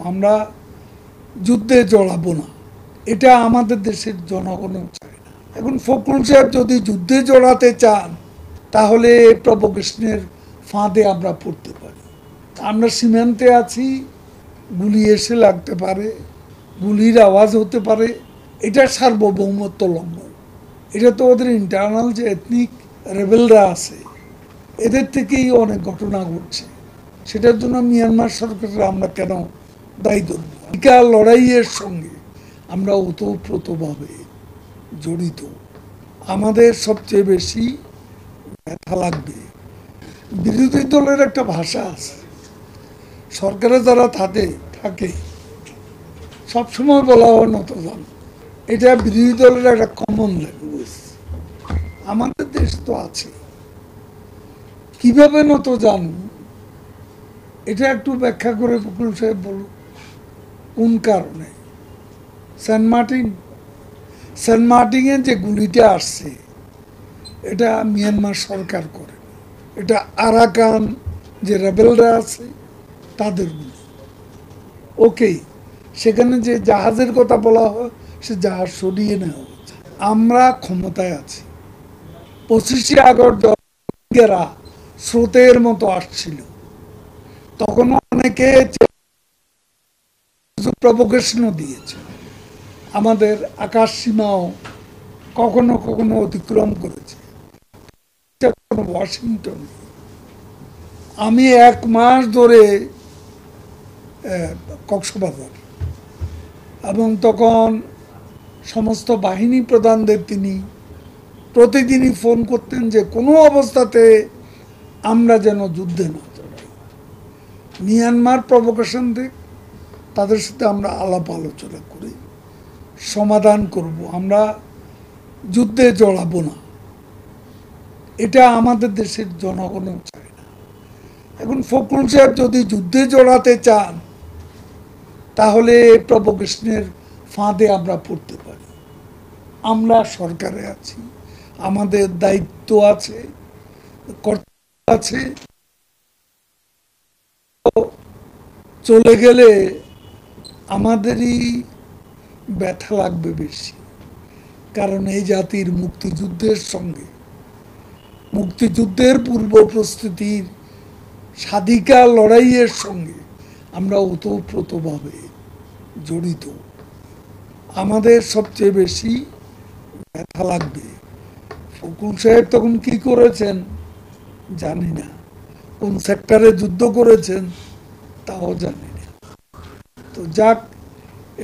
আমরা যুদ্ধে জড়াবো না, এটা আমাদের দেশের জনগণও চায় না। এখন ফখরুল সাহেব যদি যুদ্ধে জড়াতে চান তাহলে প্রভোকেশনের ফাঁদে আমরা পড়তে পারি। আমরা সীমান্তে আছি, গুলি এসে লাগতে পারে, গুলির আওয়াজ হতে পারে, এটা সার্বভৌমত্ব লঙ্ঘন। এটা তো ওদের ইন্টারনাল যে এথনিক রেবেলরা আছে এদের থেকেই অনেক ঘটনা ঘটছে। সেটার জন্য মিয়ানমার সরকারের আমরা কেন দায়ী ধরব? লড়াইয়ের সঙ্গে আমরা ওতপ্রোতভাবে জড়িত। আমাদের সবচেয়ে বেশি ব্যথা লাগবে। বিরোধী দলের একটা ভাষা আছে, সরকারে যারা থাকে সবসময় বলা হয় নত যান, এটা বিরোধী দলের একটা কমন ল্যাঙ্গুয়েজ। আমাদের দেশ তো আছে, কিভাবে নত জানু এটা একটু ব্যাখ্যা করে ফখরুল সাহেব বলুন। কোন কারণে সেন্ট মার্টিনে যে গুলিটা আসছে এটা মিয়ানমার সরকার করে, এটা আরাকান যে রেবেলরা আছে তাদের গুলি। ওকে, সেখানে যে জাহাজের কথা বলা হয় সে জাহাজ সরিয়ে নেওয়া হচ্ছে। আমরা ক্ষমতায় আছি। 25শে আগস্ট স্রোতের মতো আসছিল, তখন অনেকে প্রভোকেশনও দিয়েছে। আমাদের আকাশ সীমাও কখনো কখনো অতিক্রম করেছে। ওয়াশিংটন, আমি 1 মাস ধরে কক্সবাজার, এবং তখন সমস্ত বাহিনী প্রধানদের তিনি প্রতিদিনই ফোন করতেন যে কোনো অবস্থাতে আমরা যেন যুদ্ধে না জড়াই। মিয়ানমার প্রভোকেশন দেখ, তাদের সাথে আমরা আলাপ আলোচনা করি, সমাধান করব, আমরা যুদ্ধে জড়াবো না, এটা আমাদের দেশের জনগণও চায় না। এখন ফখরুল সাহেব যদি যুদ্ধে জড়াতে চান তাহলে প্রভোকেশনের ফাঁদে আমরা পড়তে পারি। আমরা সরকারে আছি, আমাদের দায়িত্ব আছে, কর্তব্য আছে। চলে গেলে আমাদেরই ব্যথা লাগবে বেশি, কারণ এই জাতির মুক্তিযুদ্ধের সঙ্গে, মুক্তিযুদ্ধের পূর্ব প্রস্তুতির স্বাধিকার লড়াইয়ের সঙ্গে আমরা ওতপ্রোতভাবে জড়িত। আমাদের সবচেয়ে বেশি ব্যথা লাগবে। ফখরুল সাহেব তখন কি করেছেন জানি না, কোন সেক্টরে যুদ্ধ করেছেন তাও জানি না। তো যাক,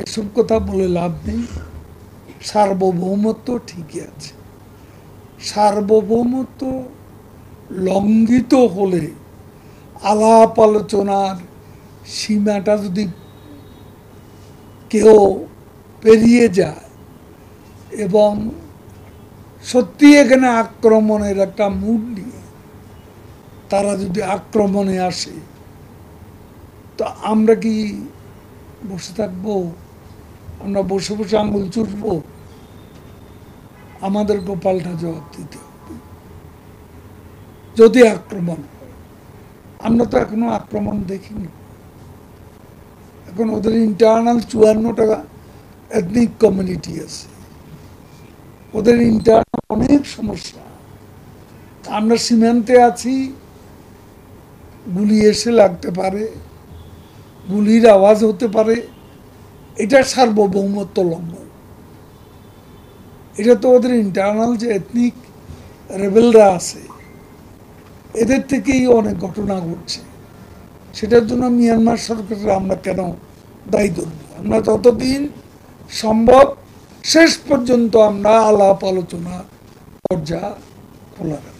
এসব কথা বলে লাভ নেই। সার্বভৌমত্ব ঠিকই আছে। সার্বভৌমত্ব লঙ্ঘিত হলে আলাপ আলোচনার সীমাটা যদি কেউ পেরিয়ে যায় এবং সত্যি এখানে আক্রমণের একটা মুড নিয়ে তারা যদি আক্রমণে আসে, তো আমরা কি বসে থাকবো? আমরা বসে বসে আঙুল চুষবো? আমাদেরকে পাল্টা জবাব দিতে হবে যদি আক্রমণ হয়। আমরা তো এখনো আক্রমণ দেখিনি। এখন ওদের ইন্টারনাল 54টা এথনিক কমিউনিটি আছে, ওদের ইন্টারনাল অনেক সমস্যা। আমরা সীমান্তে আছি, গুলি এসে লাগতে পারে, গুলির আওয়াজ হতে পারে, এটা সার্বভৌমত্ব লঙ্ঘন। এটা তো ওদের ইন্টারনাল যে এথনিক রেবেলরা আছে এদের থেকেই অনেক ঘটনা ঘটছে। সেটার জন্য মিয়ানমার সরকারের আমরা কেন দায়ী ধরব? আমরা যতদিন সম্ভব শেষ পর্যন্ত আমরা আলাপ আলোচনা দরজা খোলা রাখব।